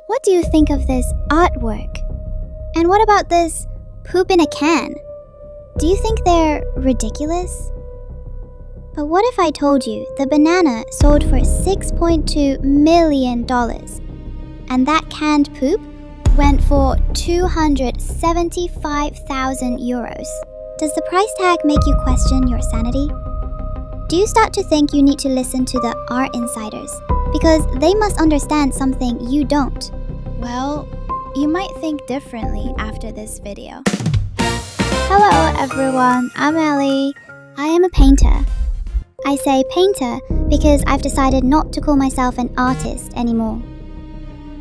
What do you think of this artwork? And what about this poop in a can? Do you think they're ridiculous? But what if I told you the banana sold for $6.2 million and that canned poop went for 275,000 euros? Does the price tag make you question your sanity? Do you start to think you need to listen to the art insiders because they must understand something you don't? Well, you might think differently after this video. Hello everyone, I'm Ellie. I am a painter. I say painter because I've decided not to call myself an artist anymore.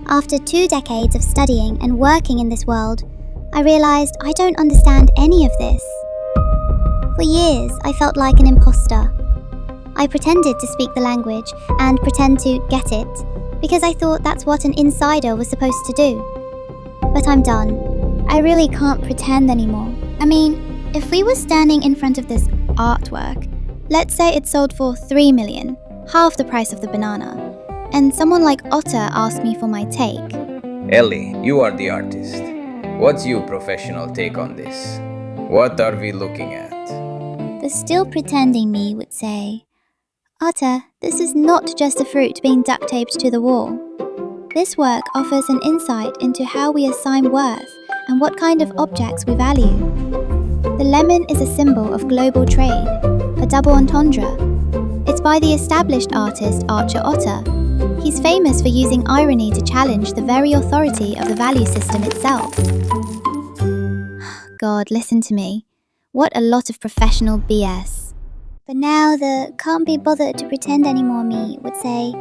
After 2 decades of studying and working in this world, I realized I don't understand any of this. For years, I felt like an imposter. I pretended to speak the language and pretend to get it because I thought that's what an insider was supposed to do. But I'm done. I really can't pretend anymore. I mean, if we were standing in front of this artwork, let's say it sold for 3 million, half the price of the banana, and someone like Otter asked me for my take. Ellie, you are the artist. What's your professional take on this? What are we looking at? The still pretending me would say, Otter, this is not just a fruit being duct taped to the wall. This work offers an insight into how we assign worth and what kind of objects we value. The lemon is a symbol of global trade, a double entendre. It's by the established artist Archer Otter. He's famous for using irony to challenge the very authority of the value system itself. God, listen to me. What a lot of professional BS. But now the can't be bothered to pretend anymore me would say,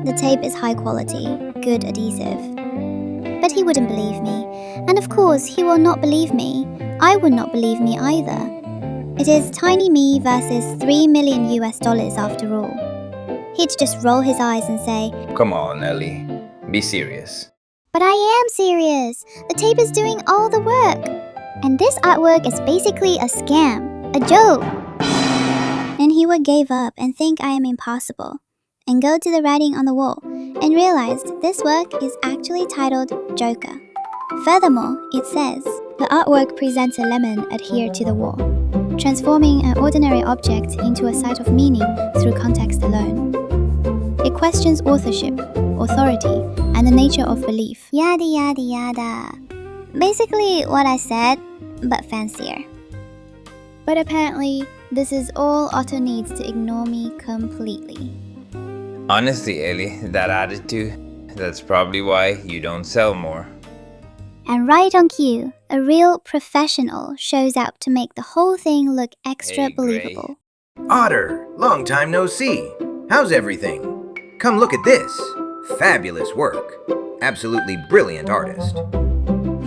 the tape is high quality, good adhesive. But he wouldn't believe me, and of course he will not believe me. I would not believe me either. It is tiny me versus $3 million after all. He'd just roll his eyes and say, Come on, Ellie. Be serious. But I am serious. The tape is doing all the work. And this artwork is basically a scam, a joke. And he would give up and think I am impossible, and go to the writing on the wall and realized this work is actually titled Joker. Furthermore, it says, the artwork presents a lemon adhered to the wall, transforming an ordinary object into a site of meaning through context alone. It questions authorship, authority, and the nature of belief. Yada yada yada. Basically what I said, but fancier. But apparently, this is all Otto needs to ignore me completely. Honestly, Ellie, that attitude, that's probably why you don't sell more. And right on cue, a real professional shows up to make the whole thing look extra believable. Otter, long time no see. How's everything? Come look at this. Fabulous work. Absolutely brilliant artist.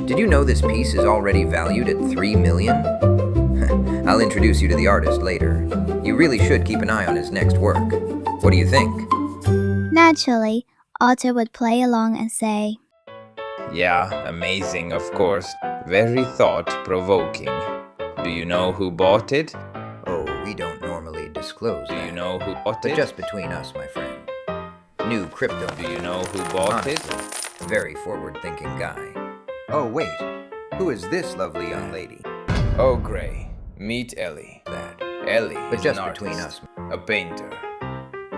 Did you know this piece is already valued at 3 million? I'll introduce you to the artist later. You really should keep an eye on his next work. What do you think? Naturally, Otter would play along and say, Yeah, amazing, of course. Very thought-provoking. Do you know who bought it? Oh, we don't normally disclose Do that. you know who bought But it? just between us, my friend. New crypto. Do you know who bought it? Honestly, very forward-thinking guy. Oh, wait. Who is this lovely young lady? Oh, Gray. Meet Ellie. That. Ellie But is just an between artist, us. a painter.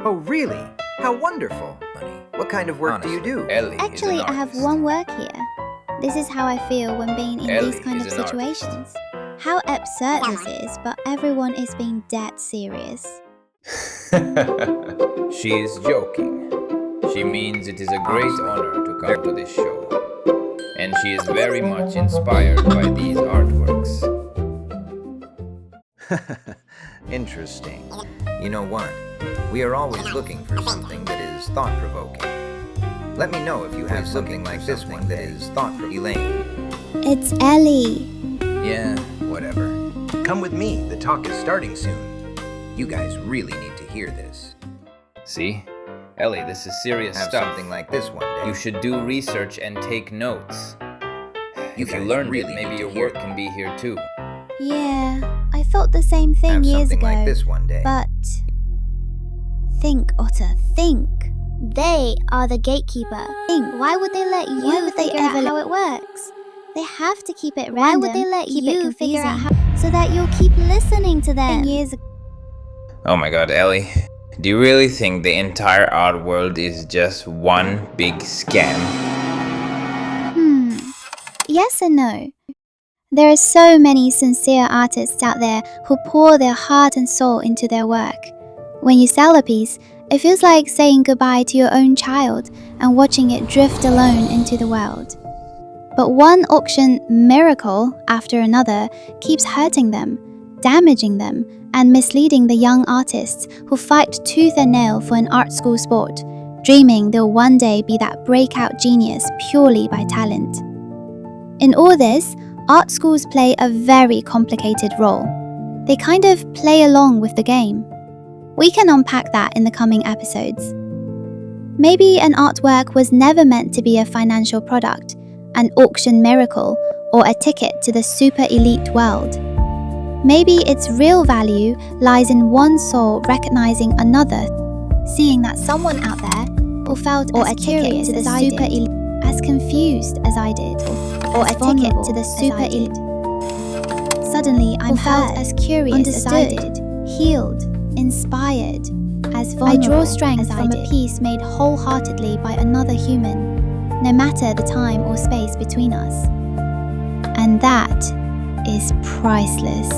Oh, really? How wonderful. Honey, what kind of work do you do? Ellie actually, is an I have artist. one work here. This is how I feel when being in Ellie these kind of is an artist. situations. How absurd this is, but everyone is being dead serious. She is joking. She means it is a great honor to come to this show. And she is very much inspired by these artworks. Interesting. You know what? We are always looking for something that is thought-provoking. Let me know if you have something like this one that is thought-provoking. Elaine. It's Ellie. Yeah, whatever. Come with me. The talk is starting soon. You guys really need to hear this. See? Ellie, this is serious Have stuff. something like this one day. You should do research and take notes. You If you guys learned really it, maybe need to your hear work it. can be here too. Yeah, I thought the same thing Have years something ago. like this one day. But think, Otter, think. They are the gatekeeper. Why would they let you figure out how it works? They have to keep it random. Why would they let you figure out how, so that you'll keep listening to them? Oh my god, Ellie. Do you really think the entire art world is just one big scam? Yes and no. There are so many sincere artists out there who pour their heart and soul into their work. When you sell a piece, it feels like saying goodbye to your own child and watching it drift alone into the world. But one auction miracle after another keeps hurting them, damaging them, and misleading the young artists who fight tooth and nail for an art school sport, dreaming they'll one day be that breakout genius purely by talent. In all this, art schools play a very complicated role. They kind of play along with the game. We can unpack that in the coming episodes. Maybe an artwork was never meant to be a financial product, an auction miracle, or a ticket to the super elite world. Maybe its real value lies in one soul recognizing another, seeing that someone out there who felt as curious as I did, as confused as I did, or a ticket to the super elite. Suddenly, I'm felt as curious as I did, healed, inspired, as vulnerable. I draw strength from a piece made wholeheartedly by another human, no matter the time or space between us. And that is priceless.